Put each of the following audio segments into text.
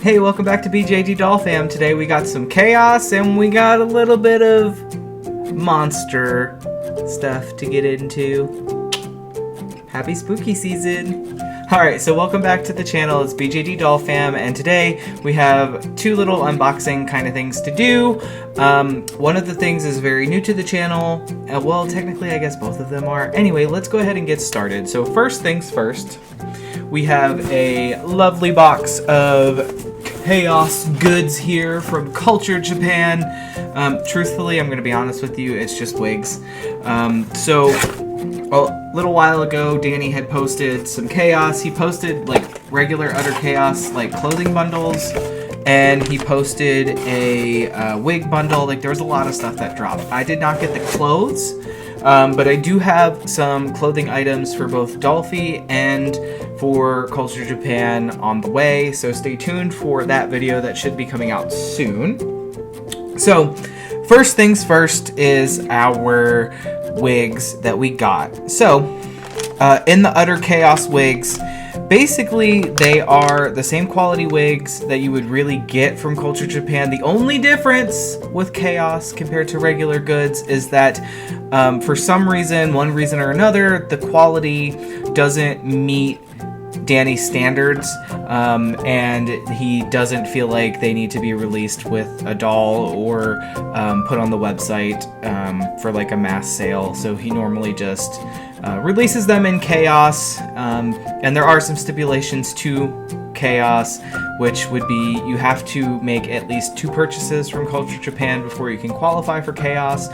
Hey, welcome back to DollFam. Today we got some chaos and we got a little bit of monster stuff to get into. Happy spooky season. Alright, so welcome back to the channel. It's DollFam, and today we have two little unboxing kind of things to do. One of the things is very new to the channel. Well, technically I guess both of them are. Anyway, let's go ahead and get started. So first things first, we have a lovely box of chaos goods here from Culture Japan. Truthfully, I'm going to be honest with you, it's just wigs. So a little while ago, Danny had posted some chaos. He posted like regular utter chaos, like clothing bundles, and he posted a wig bundle. Like there was a lot of stuff that dropped. I did not get the clothes, but I do have some clothing items for both Dolphy and for Culture Japan on the way. So stay tuned for that video that should be coming out soon. So first things first is our wigs that we got. So in the Utter Chaos wigs, basically they are the same quality wigs that you would really get from Culture Japan. The only difference with Chaos compared to regular goods is that for some reason, one reason or another, the quality doesn't meet Danny's standards, and he doesn't feel like they need to be released with a doll or put on the website for like a mass sale. So he normally just releases them in Chaos, and there are some stipulations to Chaos, which would be you have to make at least 2 purchases from Culture Japan before you can qualify for Chaos,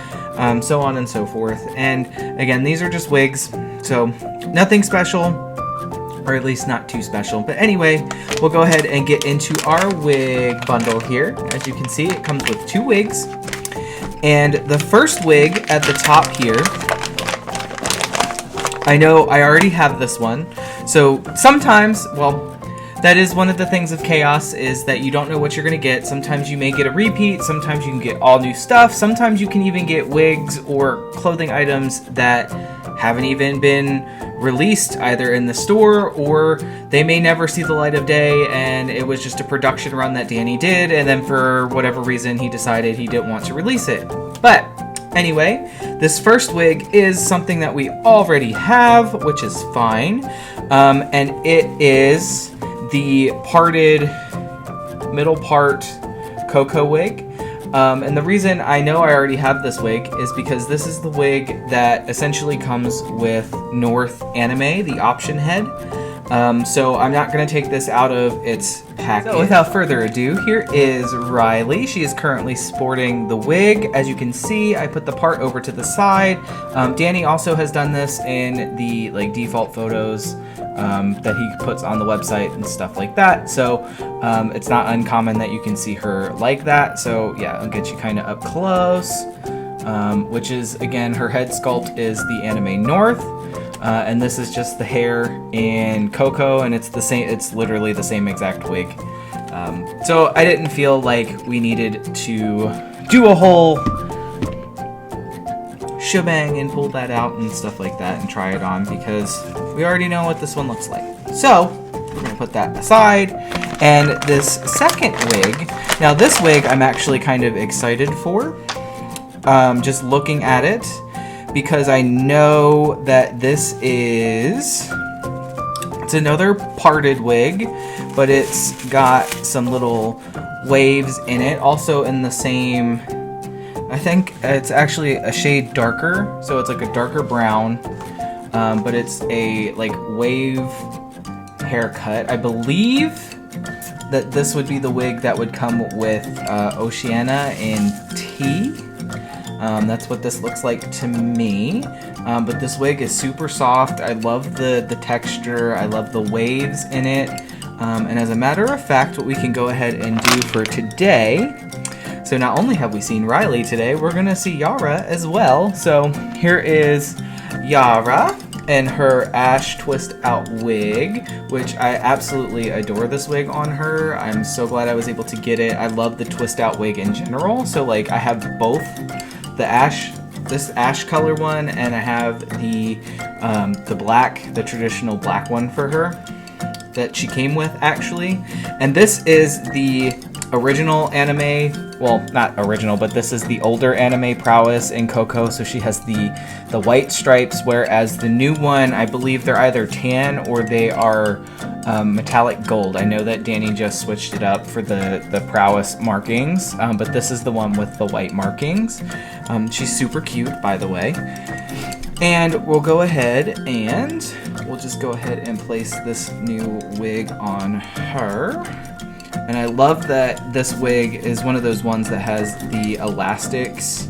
so on and so forth. And again, these are just wigs, so nothing special, or at least not too special. But anyway, we'll go ahead and get into our wig bundle here. As you can see, it comes with 2 wigs. And the first wig at the top here, I know I already have this one. So sometimes, well, that is one of the things of Chaos, is that you don't know what you're going to get. Sometimes you may get a repeat, sometimes you can get all new stuff, sometimes you can even get wigs or clothing items that haven't even been released either in the store, or they may never see the light of day and it was just a production run that Danny did, and then for whatever reason he decided he didn't want to release it. But anyway, this first wig is something that we already have, which is fine, and it is the parted middle part Coco wig. And the reason I know I already have this wig is because this is the wig that essentially comes with North Anime, the option head. So I'm not going to take this out of its package. So without further ado, here is Riley. She is currently sporting the wig. As you can see, I put the part over to the side. Danny also has done this in the like default photos that he puts on the website and stuff like that. So it's not uncommon that you can see her like that. So yeah, I'll get you kind of up close, which is, again, her head sculpt is the Anime North. And this is just the hair in Coco, and it's the same. It's literally the same exact wig. So I didn't feel like we needed to do a whole shebang and pull that out and stuff like that and try it on, because we already know what this one looks like. So we're gonna put that aside. And this second wig, now this wig I'm actually kind of excited for, just looking at it, because I know that this is, it's another parted wig, but it's got some little waves in it, also in the same, I think it's actually a shade darker, so it's like a darker brown, but it's a like wave haircut. I believe that this would be the wig that would come with Oceana in T. That's what this looks like to me. But this wig is super soft. I love the texture. I love the waves in it. And as a matter of fact, what we can go ahead and do for today, so not only have we seen Riley today, we're gonna see Yara as well. So here is Yara and her ash twist out wig, which I absolutely adore this wig on her. I'm so glad I was able to get it. I love the twist out wig in general. So like I have both the ash, this ash color one, and I have the black, the traditional black one for her. that she came with, actually. And this is the original anime, well, not original, but this is the older anime Prowess in Coco, so she has the white stripes, whereas the new one, I believe they're either tan or they are metallic gold. I know that Danny just switched it up for the Prowess markings, but this is the one with the white markings. She's super cute, by the way. And we'll go ahead and we'll just go ahead and place this new wig on her. And I love that this wig is one of those ones that has the elastics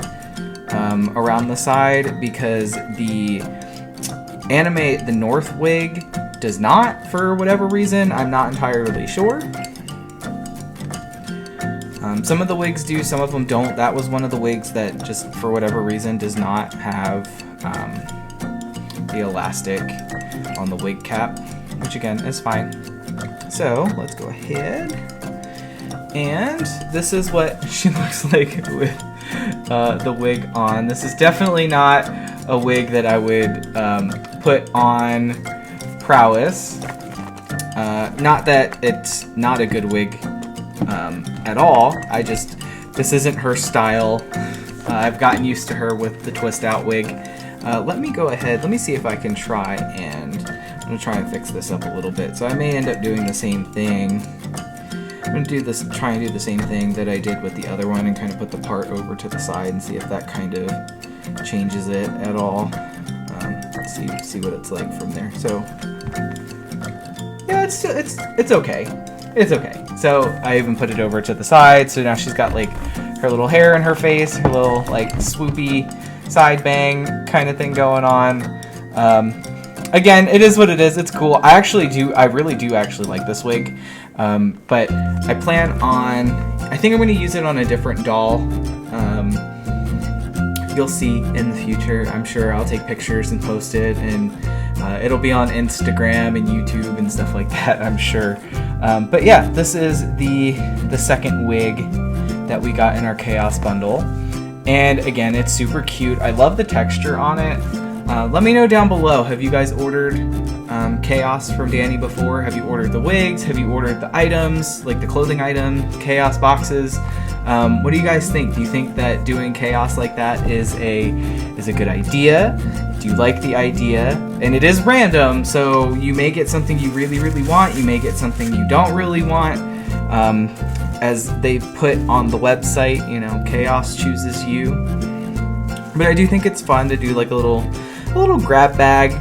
around the side, because the North wig does not, for whatever reason. I'm not entirely sure. Some of the wigs do, some of them don't. That was one of the wigs that just, for whatever reason, does not have the elastic on the wig cap, which again is fine. So let's go ahead. And this is what she looks like with the wig on. This is definitely not a wig that I would put on Prowess. Not that it's not a good wig at all. This isn't her style. I've gotten used to her with the twist out wig. Let me go ahead, let me see if I can try and, I'm going to try and fix this up a little bit. So I may end up doing the same thing. I'm going to try and do the same thing that I did with the other one and kind of put the part over to the side and see if that kind of changes it at all. Let's see what it's like from there. So yeah, it's okay. It's okay. So I even put it over to the side, so now she's got like her little hair in her face, her little like swoopy side bang kind of thing going on. Again, it is what it is. It's cool. I really do actually like this wig. But I plan on, I think I'm going to use it on a different doll. You'll see in the future. I'm sure I'll take pictures and post it, and it'll be on Instagram and YouTube and stuff like that, I'm sure. But yeah, this is the second wig that we got in our Chaos bundle. And again, it's super cute. I love the texture on it. Let me know down below, have you guys ordered Chaos from Danny before? Have you ordered the wigs? Have you ordered the items, like the clothing item, Chaos boxes? What do you guys think? Do you think that doing Chaos like that is a good idea? Do you like the idea? And it is random, so you may get something you really, really want. You may get something you don't really want. As they put on the website, you know, Chaos chooses you. But I do think it's fun to do like a little grab bag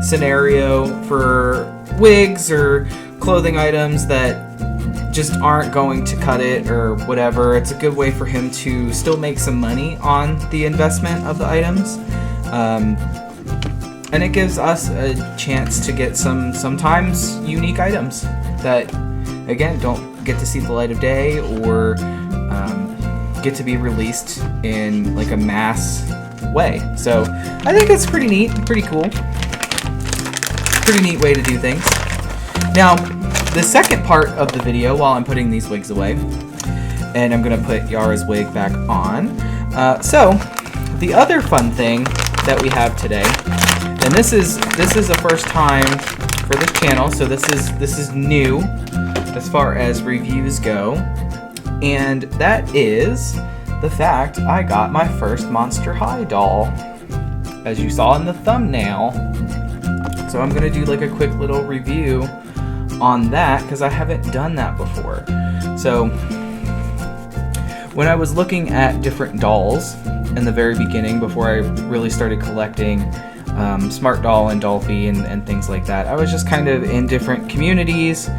scenario for wigs or clothing items that just aren't going to cut it or whatever. It's a good way for him to still make some money on the investment of the items. And it gives us a chance to get sometimes unique items that, again, don't get to see the light of day or get to be released in like a mass way. So I think it's pretty neat, pretty cool. Pretty neat way to do things. Now, the second part of the video, while I'm putting these wigs away, and I'm gonna put Yara's wig back on. So the other fun thing that we have today, and this is the first time for this channel, so this is new as far as reviews go, and that is the fact I got my first Monster High doll, as you saw in the thumbnail. So I'm gonna do like a quick little review on that because I haven't done that before. So when I was looking at different dolls in the very beginning, before I really started collecting Smartdoll and DollFam and things like that, I was just kind of in different communities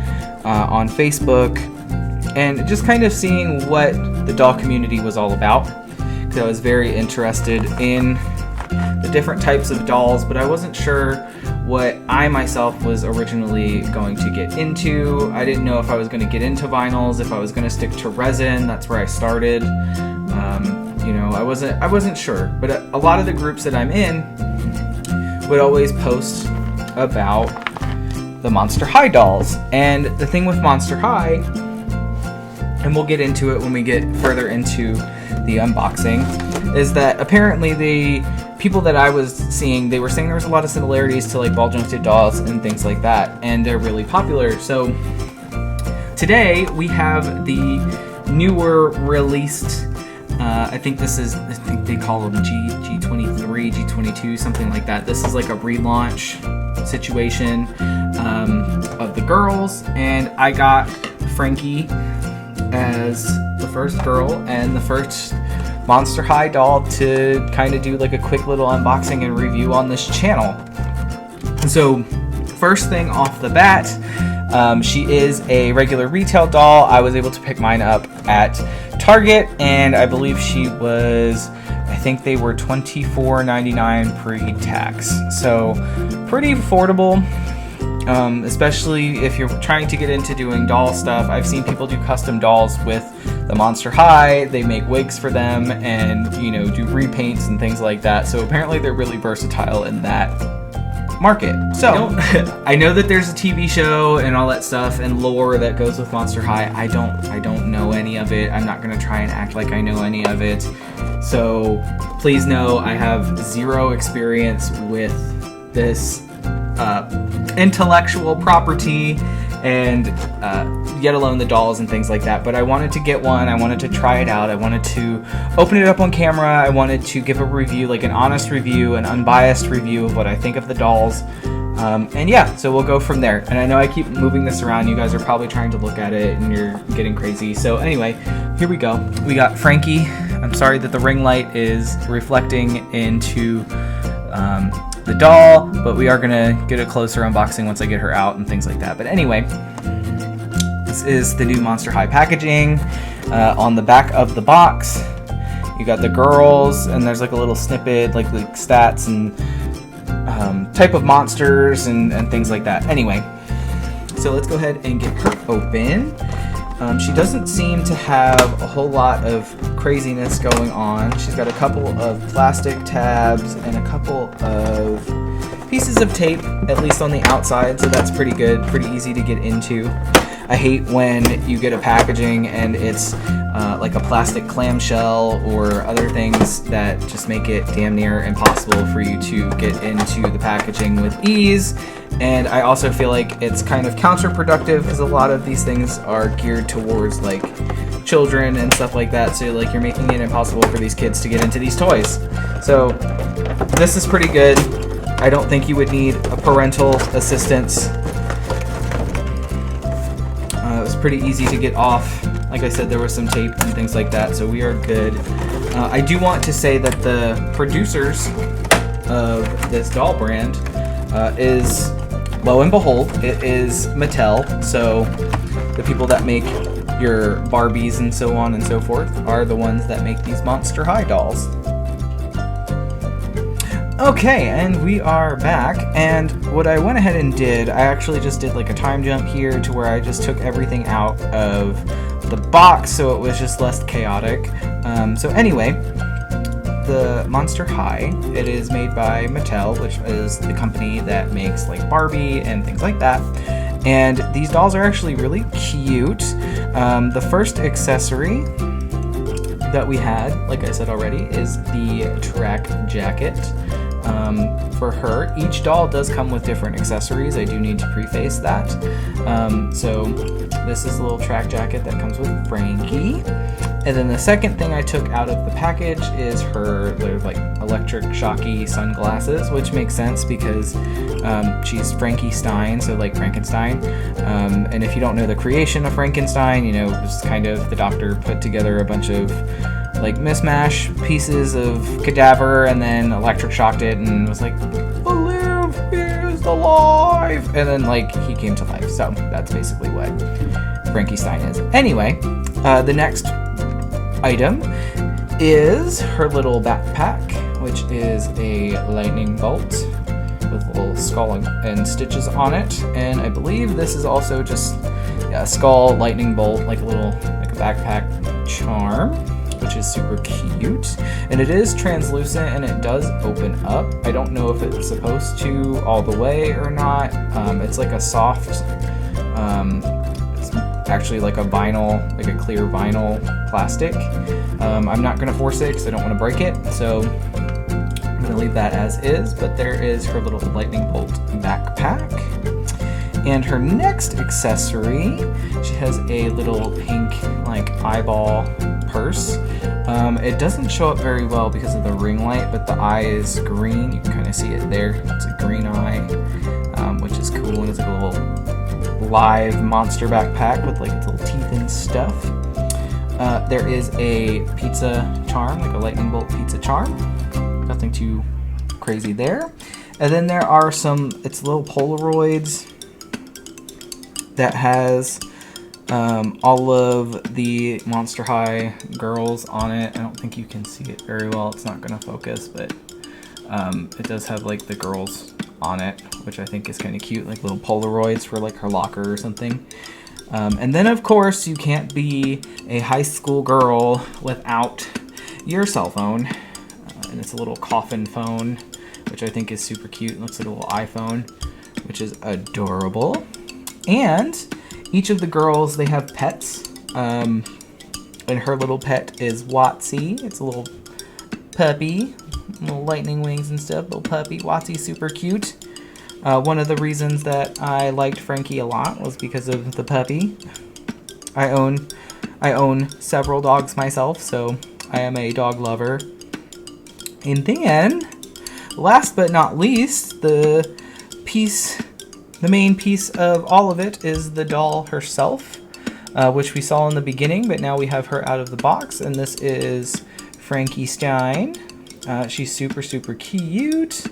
on Facebook and just kind of seeing what the doll community was all about, because I was very interested in the different types of dolls, but I wasn't sure what I myself was originally going to get into. I didn't know if I was going to get into vinyls, if I was going to stick to resin. That's where I started. You know, I wasn't sure, but a lot of the groups that I'm in would always post about the Monster High dolls. And the thing with Monster High, and we'll get into it when we get further into the unboxing, is that apparently people that I was seeing, they were saying there was a lot of similarities to like ball jointed dolls and things like that, and they're really popular. So today we have the newer released, I think they call them G23, G22, something like that. This is like a relaunch situation of the girls, and I got Frankie as the first girl and the first Monster High doll to kind of do like a quick little unboxing and review on this channel. So first thing off the bat, she is a regular retail doll. I was able to pick mine up at Target, and I believe I think they were $24.99 pre-tax. So pretty affordable, especially if you're trying to get into doing doll stuff. I've seen people do custom dolls with the Monster High. They make wigs for them and, do repaints and things like that. So apparently they're really versatile in that market. So I know that there's a TV show and all that stuff and lore that goes with Monster High. I don't know any of it. I'm not gonna try and act like I know any of it. So please know I have zero experience with this intellectual property, and yet alone the dolls and things like that. But I wanted to get one. I wanted to try it out. I wanted to open it up on camera. I wanted to give a review, like an honest review, an unbiased review of what I think of the dolls. And yeah, so we'll go from there. And I know I keep moving this around. You guys are probably trying to look at it and you're getting crazy. So anyway, here we go. We got Frankie. I'm sorry that the ring light is reflecting into the doll, but we are gonna get a closer unboxing once I get her out and things like that. But anyway, this is the new Monster High packaging. On the back of the box, you got the girls, and there's like a little snippet, like the stats and type of monsters and things like that. Anyway, so let's go ahead and get her open. She doesn't seem to have a whole lot of craziness going on. She's got a couple of plastic tabs and a couple of pieces of tape, at least on the outside, so that's pretty good, pretty easy to get into. I hate when you get a packaging and it's like a plastic clamshell or other things that just make it damn near impossible for you to get into the packaging with ease. And I also feel like it's kind of counterproductive because a lot of these things are geared towards like children and stuff like that. So like you're making it impossible for these kids to get into these toys. So this is pretty good. I don't think you would need a parental assistance. It was pretty easy to get off. Like I said, there was some tape and things like that, so we are good. I do want to say that the producers of this doll brand is, lo and behold, it is Mattel. So the people that make your Barbies and so on and so forth are the ones that make these Monster High dolls. Okay, and we are back, and what I went ahead and did, I actually just did like a time jump here to where I just took everything out of the box so it was just less chaotic. So anyway, the Monster High, it is made by Mattel, which is the company that makes like Barbie and things like that. And these dolls are actually really cute. The first accessory that we had, like I said already, is the track jacket. For her, each doll does come with different accessories. I do need to preface that. So this is a little track jacket that comes with Frankie. And then the second thing I took out of the package is her like electric shocky sunglasses, which makes sense because she's Frankie Stein, so like Frankenstein. And if you don't know the creation of Frankenstein, you know, it's kind of the doctor put together a bunch of like mishmash pieces of cadaver and then electric shocked it and was like, "Live, he is alive," and then like he came to life. So that's basically what Frankie Stein is. Anyway, the next item is her little backpack, which is a lightning bolt with a little skull and stitches on it, and I believe this is also just a skull lightning bolt, like a little like a backpack charm, which is super cute. And it is translucent and it does open up. I don't know if it's supposed to all the way or not. It's like a soft, it's actually like a vinyl, like a clear vinyl plastic. I'm not gonna force it because I don't want to break it. So I'm going to leave that as is, but there is her little lightning bolt backpack. And her next accessory, she has a little pink like eyeball purse. It doesn't show up very well because of the ring light, but the eye is green. You can kind of see it there. It's a green eye, which is cool, and it's like a little live monster backpack with like its little teeth and stuff. There is a pizza charm, like a lightning bolt pizza charm. Nothing too crazy there. And then there are it's little Polaroids that has all of the Monster High girls on it. I don't think you can see it very well. It's not going to focus, but it does have like the girls on it, which I think is kind of cute, like little Polaroids for like her locker or something. And then of course you can't be a high school girl without your cell phone. And it's a little coffin phone, which I think is super cute. It looks like a little iPhone, which is adorable. And each of the girls, they have pets. And her little pet is Watsy. It's a little puppy, little lightning wings and stuff. Little puppy. Watsy's super cute. One of the reasons that I liked Frankie a lot was because of the puppy. I own several dogs myself, so I am a dog lover. And then, last but not least, the main piece of all of it is the doll herself, which we saw in the beginning, but now we have her out of the box, and this is Frankie Stein. She's super, super cute.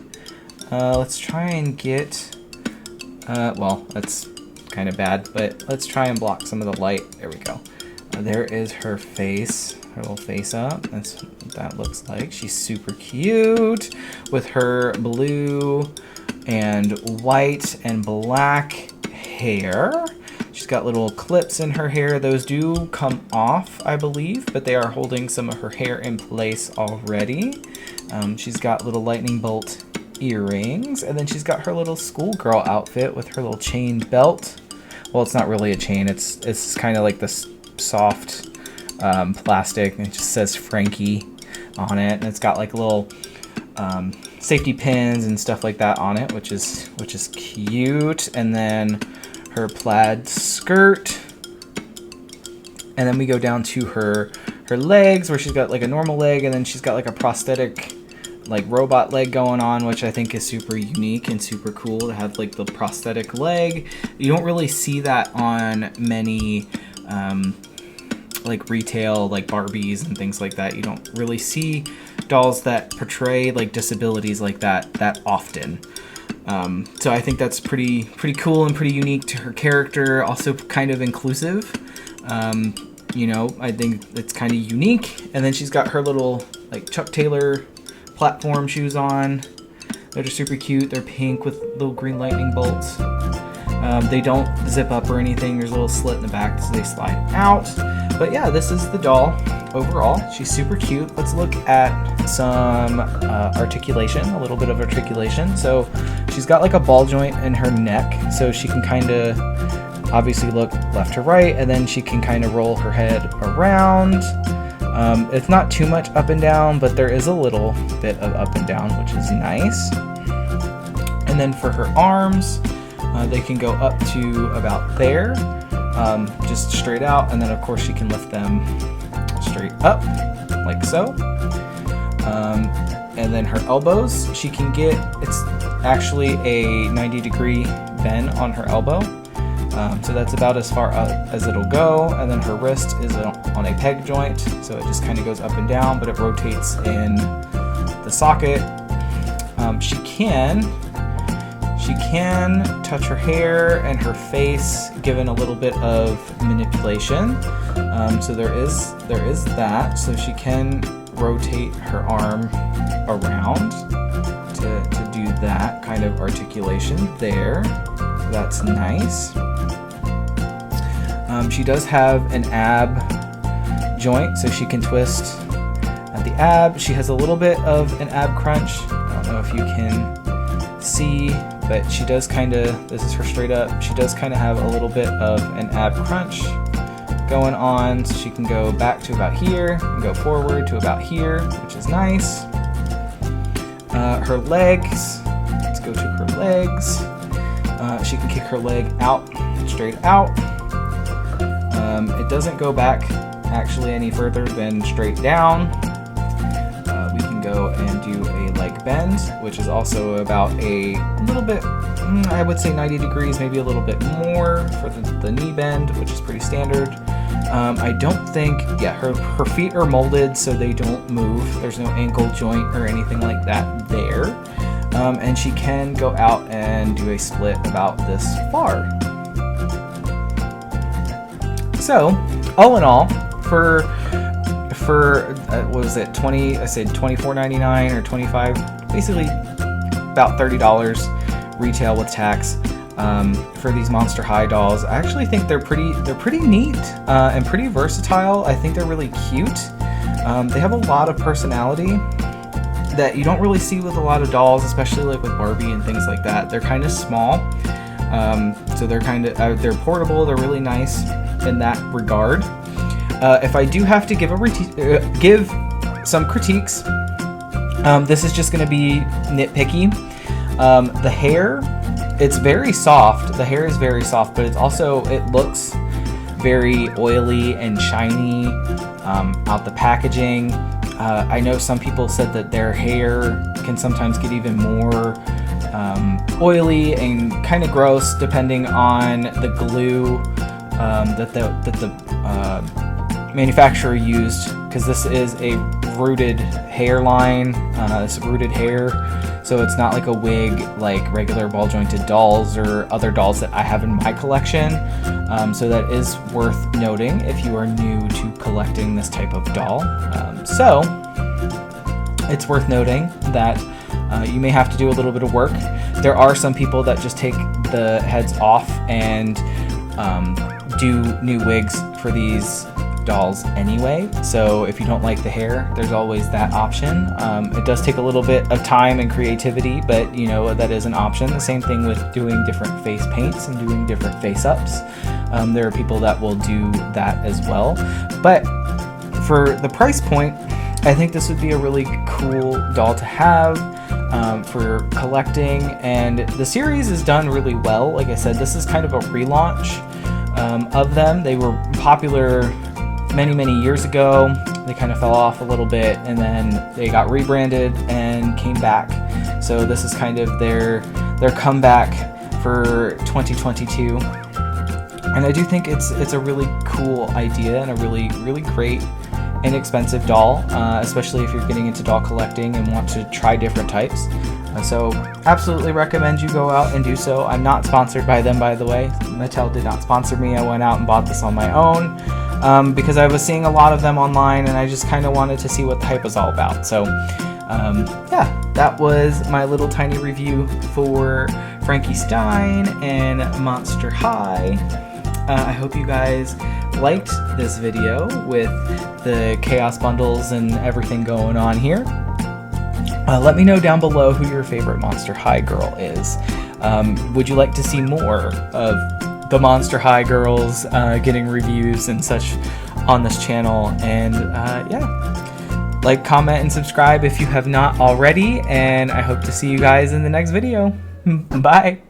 Let's try and get, well, that's kind of bad, but let's try and block some of the light. There we go. There is her face, her little face up. That's what that looks like. She's super cute with her blue and white and black hair. She's got little clips in her hair. Those do come off, I believe, but they are holding some of her hair in place already. She's got little lightning bolt earrings, and then she's got her little schoolgirl outfit with her little chain belt. Well, it's not really a chain. It's kind of like this soft plastic, and it just says Frankie on it, and it's got like little safety pins and stuff like that on it, which is cute. And then her plaid skirt, and then we go down to her legs, where she's got like a normal leg, and then she's got like a prosthetic like robot leg going on, which I think is super unique and super cool to have like the prosthetic leg. You don't really see that on many like retail like Barbies and things like that. You don't really see dolls that portray like disabilities like that often. So I think that's pretty cool and pretty unique to her character. Also kind of inclusive. You know, I think it's kind of unique. And then she's got her little like Chuck Taylor platform shoes on. They're just super cute. They're pink with little green lightning bolts. They don't zip up or anything. There's a little slit in the back so they slide out. But yeah, this is the doll overall. She's super cute. Let's look at some articulation, a little bit of articulation. So she's got like a ball joint in her neck, so she can kind of obviously look left to right, and then she can kind of roll her head around. It's not too much up and down, but there is a little bit of up and down, which is nice. And then for her arms, they can go up to about there, just straight out, and then of course she can lift them straight up, like so. And then her elbows, she can get, it's actually a 90-degree bend on her elbow. So that's about as far up as it'll go. And then her wrist is on a peg joint, so it just kind of goes up and down, but it rotates in the socket. She can touch her hair and her face, given a little bit of manipulation. So there is that. So she can rotate her arm around to do that kind of articulation there. So that's nice. She does have an ab joint, so she can twist at the ab. She has a little bit of an ab crunch. I don't know if you can see, but she does kind of, this is her straight up, she does kind of have a little bit of an ab crunch going on. So she can go back to about here and go forward to about here, which is nice. Her legs, let's go to her legs. She can kick her leg out, straight out. It doesn't go back actually any further than straight down. We can go and do a leg bend, which is also about a little bit, I would say 90 degrees, maybe a little bit more for the knee bend, which is pretty standard. I don't think, her feet are molded so they don't move. There's no ankle joint or anything like that there. And she can go out and do a split about this far. So, all in all, for what was it, I said $24.99 or $25, basically about $30 retail with tax. For these Monster High dolls, I actually think they're pretty neat and pretty versatile. I think they're really cute. They have a lot of personality that you don't really see with a lot of dolls, especially like with Barbie and things like that. They're kind of small, so they're portable. They're really nice in that regard. If I do have to give some critiques, this is just going to be nitpicky. The hair, it's very soft. The hair is very soft, but it looks very oily and shiny out the packaging. I know some people said that their hair can sometimes get even more oily and kind of gross depending on the glue that the manufacturer used, because this is a rooted hairline. It's rooted hair, so it's not like a wig like regular ball jointed dolls or other dolls that I have in my collection. So that is worth noting if you are new to collecting this type of doll. So it's worth noting that you may have to do a little bit of work. There are some people that just take the heads off and do new wigs for these dolls anyway. So if you don't like the hair, there's always that option. It does take a little bit of time and creativity, but you know, that is an option. The same thing with doing different face paints and doing different face ups. There are people that will do that as well. But for the price point, I think this would be a really cool doll to have for collecting, and the series is done really well. Like I said, this is kind of a relaunch of them. They were popular many years ago. They kind of fell off a little bit, and then they got rebranded and came back. So this is kind of their comeback for 2022. And I do think it's a really cool idea and a really great inexpensive doll, especially if you're getting into doll collecting and want to try different types. So absolutely recommend you go out and do so. I'm not sponsored by them, by the way. Mattel did not sponsor me. I went out and bought this on my own because I was seeing a lot of them online, and I just kind of wanted to see what the hype was all about. So yeah, that was my little tiny review for Frankie Stein and Monster High. I hope you guys liked this video with the Chaos bundles and everything going on here. Let me know down below who your favorite Monster High girl is. Would you like to see more of the Monster High girls getting reviews and such on this channel? And yeah, like, comment, and subscribe if you have not already, and I hope to see you guys in the next video. Bye!